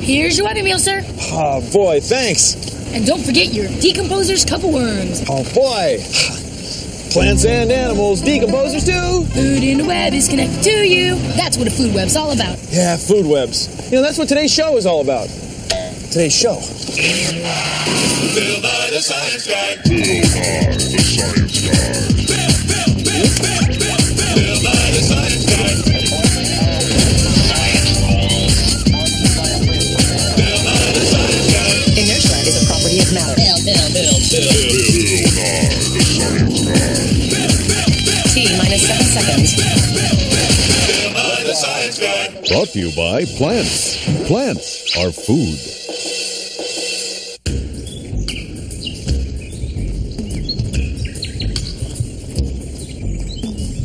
Here's your Happy Meal, sir. Oh, boy, thanks. And don't forget your Decomposer's Cup of Worms. Oh, boy. Plants and animals, decomposers too. Food in the web is connected to you. That's what a food web's all about. Yeah, food webs. You know, that's what today's show is all about. Today's show. Bill Nye the Science Guy. Bill Nye the Science Guy. Bill Nye the Science Guy. Bill Nye the Science Guy. Inertia is a property of matter. Bill Nye the Science Guy. T-minus 7 seconds. Bill Nye the Science Guy. Brought to you by plants. Plants are food.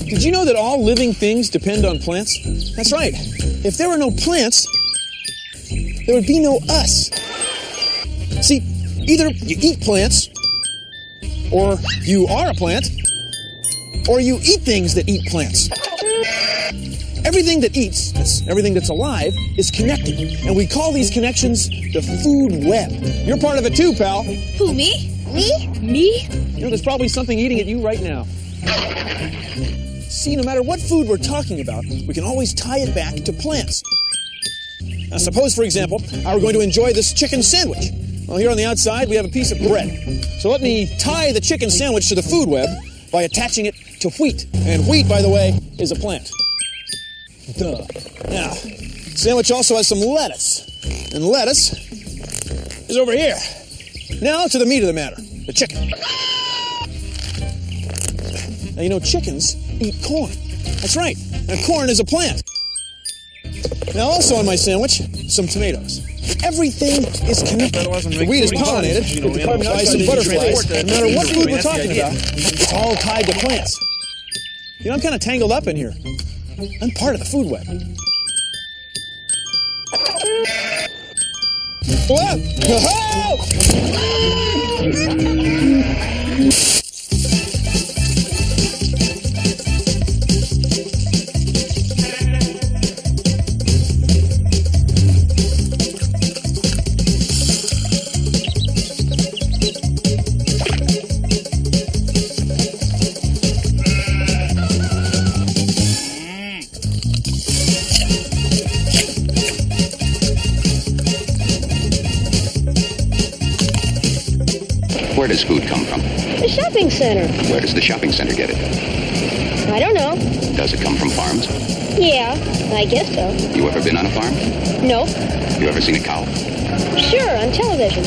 Did you know that all living things depend on plants? That's right. If there were no plants, there would be no us. See, either you eat plants, or you are a plant, or you eat things that eat plants. Everything that eats, that's everything that's alive, is connected. And we call these connections the food web. You're part of it too, pal. Who, me? Me? Me? You know, there's probably something eating at you right now. See, no matter what food we're talking about, we can always tie it back to plants. Now, suppose, for example, I were going to enjoy this chicken sandwich. Well, here on the outside, we have a piece of bread. So let me tie the chicken sandwich to the food web by attaching it to wheat. And wheat, by the way, is a plant. Duh. Now, the sandwich also has some lettuce. And lettuce is over here. Now to the meat of the matter, the chicken. Now, you know, chickens eat corn. That's right. Now, corn is a plant. Now, also on my sandwich, some tomatoes. Everything is connected. The wheat is pollinated by some butterflies. No matter what food we're talking about, it's all tied to plants. You know, I'm kind of tangled up in here. I'm part of the food web. Where does food come from? The shopping center. Where does the shopping center get it? I don't know. Does it come from farms? Yeah, I guess so. You ever been on a farm? Nope. You ever seen a cow? Sure, on television.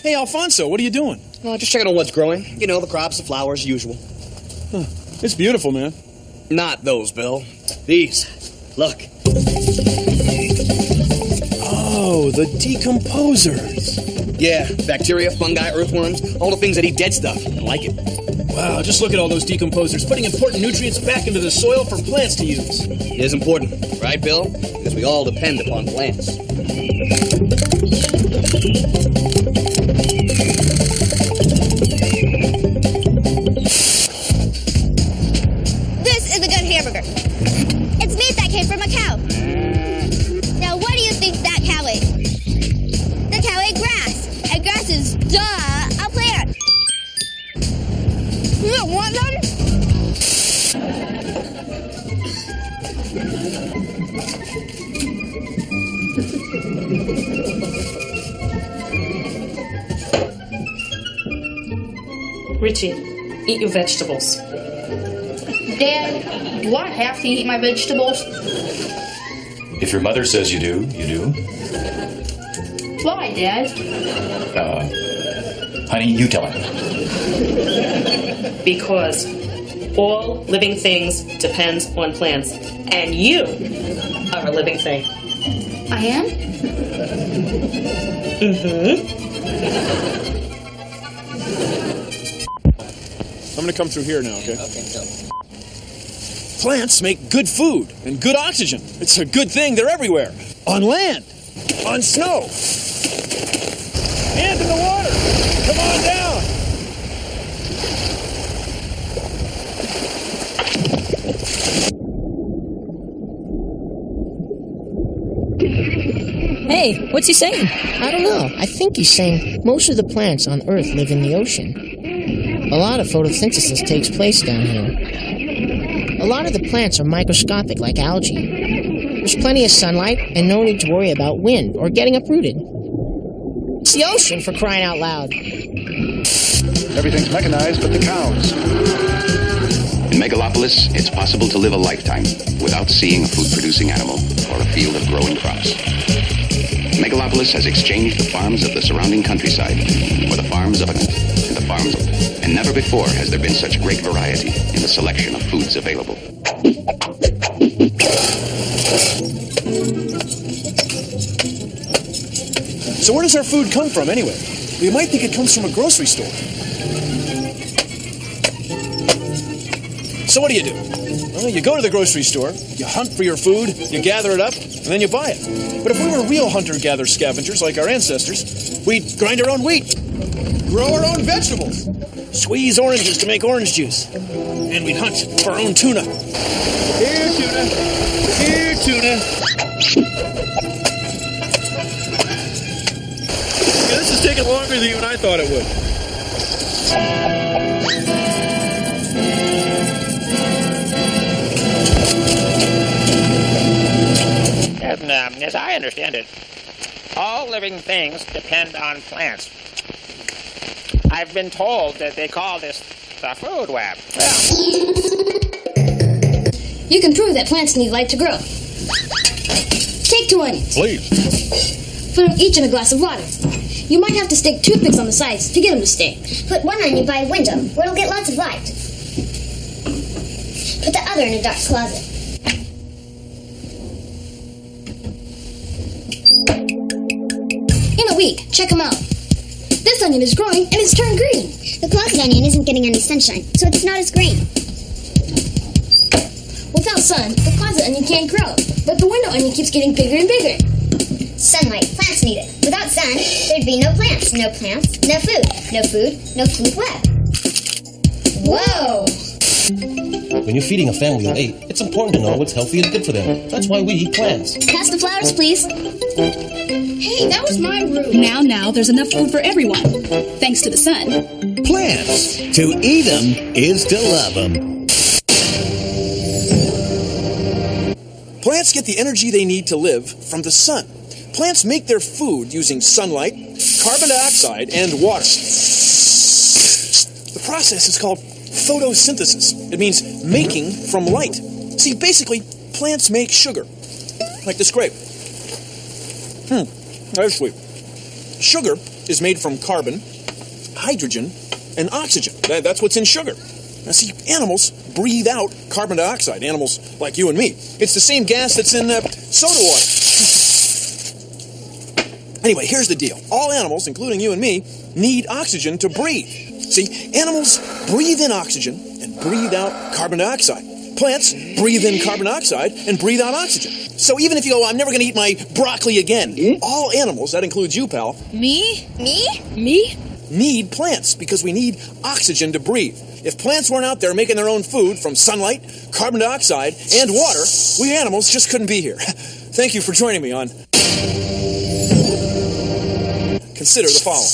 Hey, Alfonso, what are you doing? Oh, just checking on what's growing. You know, the crops, the flowers, usual. Huh. It's beautiful, man. Not those, Bill. These. Look. Oh, the decomposers. Yeah, bacteria, fungi, earthworms, all the things that eat dead stuff. I like it. Wow, just look at all those decomposers, putting important nutrients back into the soil for plants to use. It is important, right, Bill? Because we all depend upon plants. This is a good hamburger. It's meat that came from a cow. Now, what do you think that cow ate? The cow ate grass. And grass is, duh, a plant. You don't want them? Richie, eat your vegetables. Dad, do I have to eat my vegetables? If your mother says you do, you do. Why, Dad? Honey, you tell her. Because all living things depends on plants. And you are a living thing. I am? Mm-hmm. I'm going to come through here now, okay? Okay, go. Plants make good food and good oxygen. It's a good thing they're everywhere. On land, on snow, Hands in the water! Come on down! Hey, what's he saying? I don't know. I think he's saying most of the plants on Earth live in the ocean. A lot of photosynthesis takes place down here. A lot of the plants are microscopic like algae. There's plenty of sunlight and no need to worry about wind or getting uprooted. It's the ocean, for crying out loud. Everything's mechanized but the cows. In Megalopolis, it's possible to live a lifetime without seeing a food-producing animal or a field of growing crops. Megalopolis has exchanged the farms of the surrounding countryside for the farms of and never before has there been such great variety in the selection of foods available. So where does our food come from, anyway? We might think it comes from a grocery store. So what do? Well, you go to the grocery store, you hunt for your food, you gather it up, and then you buy it. But if we were real hunter-gatherer-scavengers like our ancestors, we'd grind our own wheat, grow our own vegetables, squeeze oranges to make orange juice, and we'd hunt for our own tuna. Here, tuna. Here, tuna. Yeah, this is taking longer than even I thought it would. As I understand it, all living things depend on plants. I've been told that they call this the food web. You can prove that plants need light to grow. Take 2 onions. Please. Put them each in a glass of water. You might have to stick toothpicks on the sides to get them to stay. Put one onion by a window where it'll get lots of light. Put the other in a dark closet. In a week, check them out. This onion is growing and it's turned green. The closet onion isn't getting any sunshine, so it's not as green. Without sun, the closet onion can't grow, but the window onion keeps getting bigger and bigger. Sunlight, plants need it. Without sun, there'd be no plants, no food, no food web. Whoa! When you're feeding a family of 8, it's important to know what's healthy and good for them. That's why we eat plants. Pass the flowers, please. Hey, that was my room. Now, there's enough food for everyone, thanks to the sun. Plants. To eat them is to love them. Plants get the energy they need to live from the sun. Plants make their food using sunlight, carbon dioxide, and water. The process is called photosynthesis. It means making from light. See, basically, plants make sugar, like this grape. That's sweet. Sugar is made from carbon, hydrogen, and oxygen. That's what's in sugar. Now, see, animals breathe out carbon dioxide, animals like you and me. It's the same gas that's in soda water. Anyway, here's the deal. All animals, including you and me, need oxygen to breathe. See, animals breathe in oxygen and breathe out carbon dioxide. Plants breathe in carbon dioxide and breathe out oxygen. So even if you go, I'm never going to eat my broccoli again, all animals, that includes you, pal. Me? Need plants because we need oxygen to breathe. If plants weren't out there making their own food from sunlight, carbon dioxide, and water, we animals just couldn't be here. Thank you for joining me on Consider the following.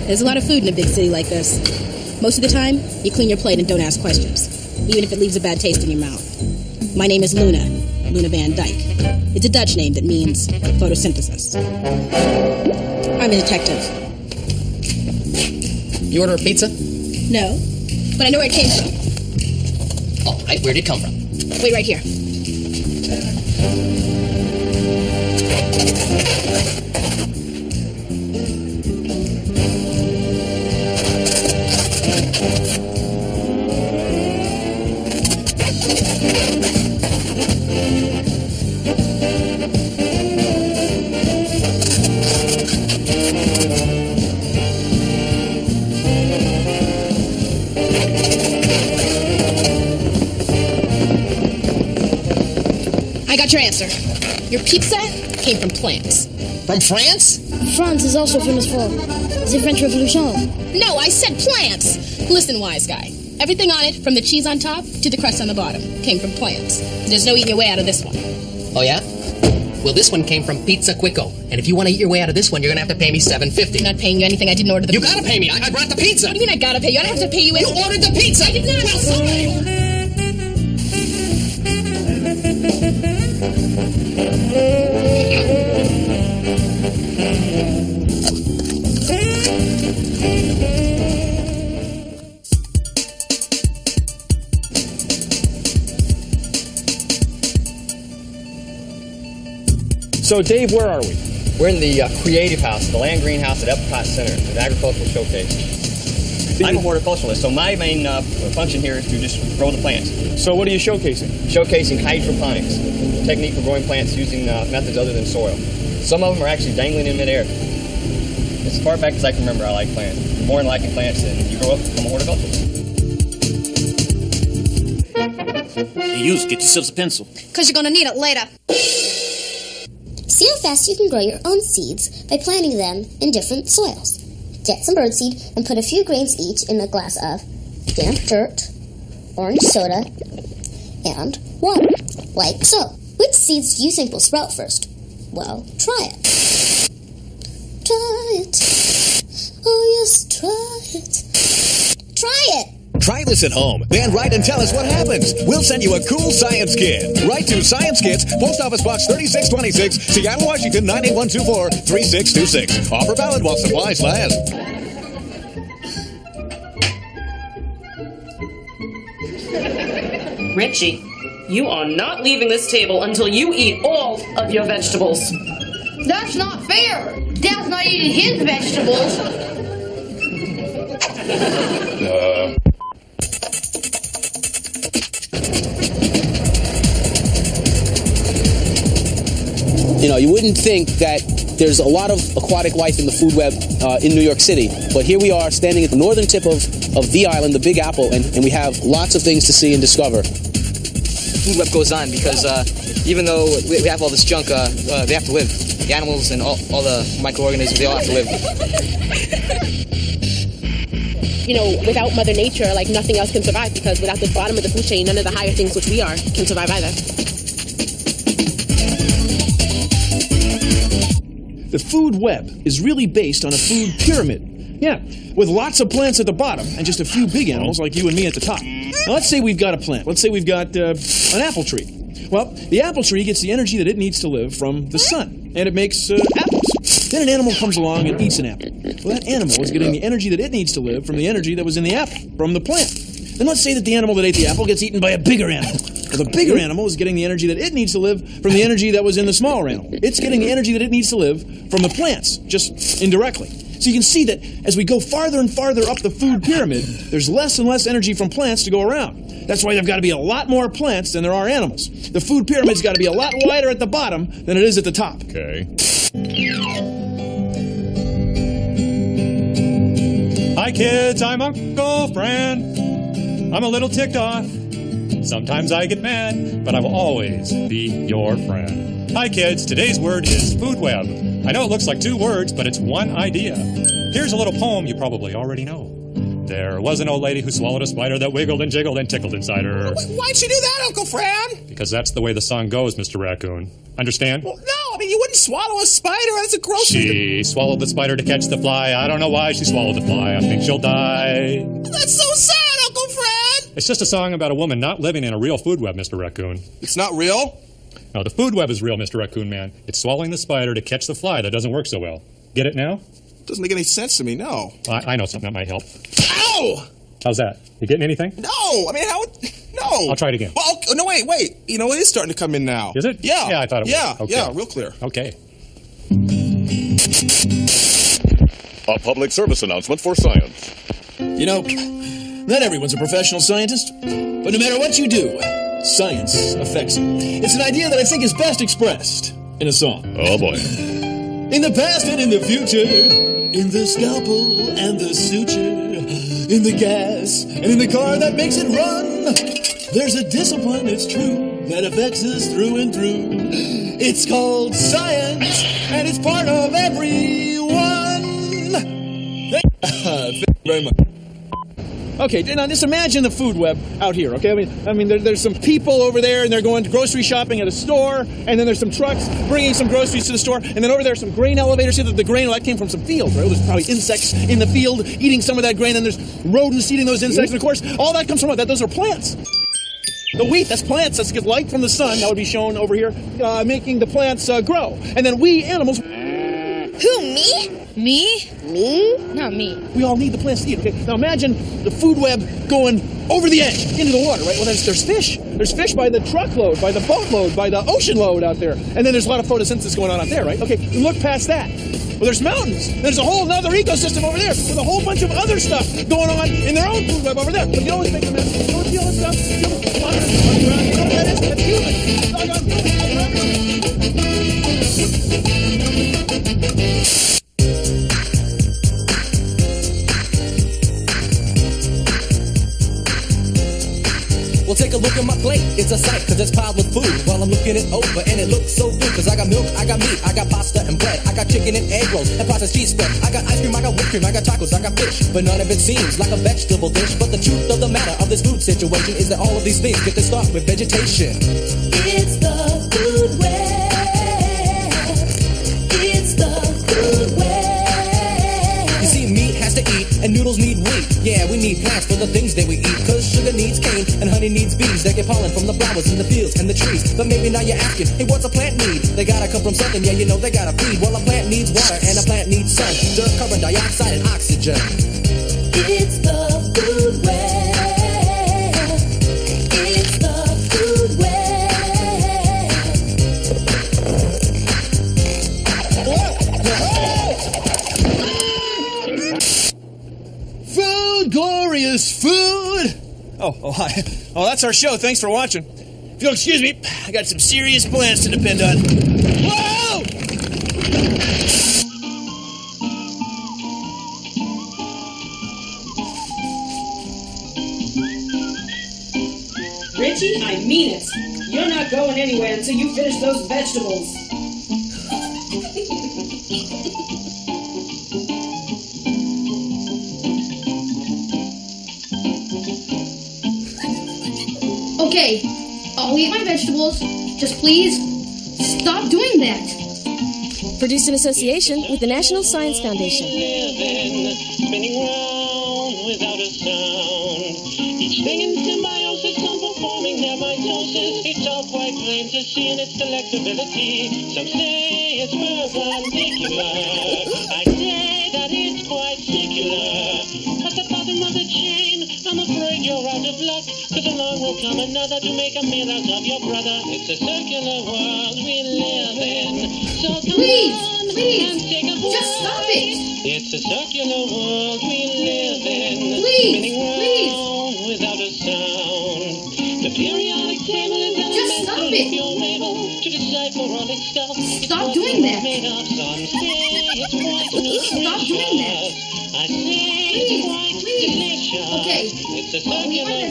There's a lot of food in a big city like this. Most of the time, you clean your plate and don't ask questions, even if it leaves a bad taste in your mouth. My name is Luna Van Dyke. It's a Dutch name that means photosynthesis. I'm a detective. You order a pizza? No, but I know where it came from. All right, where did it come from? Wait right here. What's your answer? Your pizza came from plants. From France? France is also famous for the French Revolution. No, I said plants. Listen, wise guy. Everything on it, from the cheese on top to the crust on the bottom, came from plants. There's no eating your way out of this one. Oh, yeah? Well, this one came from Pizza Quicko. And if you want to eat your way out of this one, you're going to have to pay me $7.50. I'm not paying you anything. I didn't order the pizza. You got to pay me. I brought the pizza. What do you mean I got to pay you? I don't have to pay you anything. You ordered the pizza. I did not. Well, sorry. So, Dave, where are we? We're in the Creative House, the Land Greenhouse at Epcot Center, an agricultural showcase. I'm a horticulturalist, so my main function here is to just grow the plants. So what are you showcasing? Showcasing hydroponics, a technique for growing plants using methods other than soil. Some of them are actually dangling in midair. As far back as I can remember, I like plants. You're born liking plants, and you grow up become a horticulturalist. Hey, use, get yourself a pencil. Because you're going to need it later. See how fast you can grow your own seeds by planting them in different soils. Get some birdseed and put a few grains each in a glass of damp dirt, orange soda, and water, like so. Which seeds do you think will sprout first? Well, try it. Try it. Oh yes, try it. Try it! Try this at home, then write and tell us what happens. We'll send you a cool science kit. Write to Science Kits, Post Office Box 3626, Seattle, Washington 98124 3626. Offer valid while supplies last. Richie, you are not leaving this table until you eat all of your vegetables. That's not fair. Dad's not eating his vegetables. You know, you wouldn't think that there's a lot of aquatic life in the food web in New York City, but here we are standing at the northern tip of the island, the Big Apple, and we have lots of things to see and discover. The food web goes on because even though we have all this junk, they have to live. The animals and all the microorganisms, they all have to live. You know, without Mother Nature, like nothing else can survive, because without the bottom of the food chain, none of the higher things which we are can survive either. The food web is really based on a food pyramid. Yeah, with lots of plants at the bottom and just a few big animals like you and me at the top. Now, let's say we've got a plant. Let's say we've got an apple tree. Well, the apple tree gets the energy that it needs to live from the sun, and it makes apples. Then an animal comes along and eats an apple. Well, that animal is getting the energy that it needs to live from the energy that was in the apple, from the plant. Then let's say that the animal that ate the apple gets eaten by a bigger animal. Well, the bigger animal is getting the energy that it needs to live from the energy that was in the smaller animal. It's getting the energy that it needs to live from the plants, just indirectly. So you can see that as we go farther and farther up the food pyramid, there's less and less energy from plants to go around. That's why there've got to be a lot more plants than there are animals. The food pyramid's got to be a lot wider at the bottom than it is at the top. Okay. Hi, kids. I'm Uncle Fran. I'm a little ticked off. Sometimes I get mad, but I will always be your friend. Hi, kids. Today's word is food web. I know it looks like two words, but it's one idea. Here's a little poem you probably already know. There was an old lady who swallowed a spider that wiggled and jiggled and tickled inside her. Why'd she do that, Uncle Fran? Because that's the way the song goes, Mr. Raccoon. Understand? Well, no, I mean, you wouldn't swallow a spider. That's a gross thing. She swallowed the spider to catch the fly. I don't know why she swallowed the fly. I think she'll die. That's so sad, Uncle Fran. It's just a song about a woman not living in a real food web, Mr. Raccoon. It's not real? No, the food web is real, Mr. Raccoon Man. It's swallowing the spider to catch the fly that doesn't work so well. Get it now? Doesn't make any sense to me, no. I know something that might help. Ow! How's that? You getting anything? No, I mean, how? No. I'll try it again. Well, no, wait. You know, it is starting to come in now. Is it? Yeah. Yeah, I thought it was. Okay. Yeah, real clear. Okay. A public service announcement for science. You know, not everyone's a professional scientist, but no matter what you do, science affects you. It's an idea that I think is best expressed in a song. Oh, boy. In the past and in the future, in the scalpel and the suture, in the gas and in the car that makes it run, there's a discipline, it's true, that affects us through and through. It's called science, and it's part of everyone. Thank you very much. Okay, now just imagine the food web out here, okay? I mean, there's some people over there, and they're going grocery shopping at a store, and then there's some trucks bringing some groceries to the store, and then over there, some grain elevators. See that the grain, that came from some fields, right? There's probably insects in the field eating some of that grain, and there's rodents eating those insects, and of course, all that comes from what? Those are plants. The wheat, that's plants. That's get light from the sun. That would be shown over here, making the plants grow. And then we animals... Who, me? Me? Me? Not me. We all need the plants to eat, okay? Now imagine the food web going over the edge into the water, right? Well, there's fish. There's fish by the truckload, by the boatload, by the ocean load out there. And then there's a lot of photosynthesis going on out there, right? Okay, look past that. Well, there's mountains. There's a whole other ecosystem over there with a whole bunch of other stuff going on in their own food web over there. But you always make them happen. You don't see all this stuff? You know what that is? That's human. Doggone human. Well, take a look at my plate. It's a sight, cause it's piled with food while I'm looking it over, and it looks so good, cause I got milk, I got meat, I got pasta and bread, I got chicken and egg rolls, and processed cheese spread, I got ice cream, I got whipped cream, I got tacos, I got fish, but none of it seems like a vegetable dish. But the truth of the matter of this food situation is that all of these things get to start with vegetation. It's the food web. It's the food web. You see, meat has to eat, and noodles need wheat. Yeah, we need plants for the things that we eat, cause sugar needs cane, and honey needs bees. They get pollen from the flowers in the fields and the trees. But maybe now you're asking, hey, what's a plant need? They gotta come from something, yeah, you know they gotta feed. Well, a plant needs water, and a plant needs sun, dirt, carbon dioxide, and oxygen. It's the food web. It's the food web. Food, glorious food. Oh, hi. Oh, that's our show. Thanks for watching. If you'll excuse me, I got some serious plans to depend on. Whoa! Richie, I mean it. You're not going anywhere until you finish those vegetables. Okay, I'll eat my vegetables. Just please stop doing that. Produced in association with the National Science Foundation. Spinning round without a sound. Each thing in symbiosis, some performing their mitosis. It's all quite plain to see in its delectability. Some say it's perpendicular. I say that it's quite secular. At the bottom of the chain, I'm afraid you're out of luck. Cause along will come another to make a meal out of your brother. It's a circular world we live in. So Please, and take a just stop it. It's a circular world we live in. Please, spinning round without a sound. The periodic table is just stop it. You're able to decipher all its stuff. Stop doing that. Made of some say it's quite nutritious. Stop doing that. I say it's quite delicious. Okay, It's a circular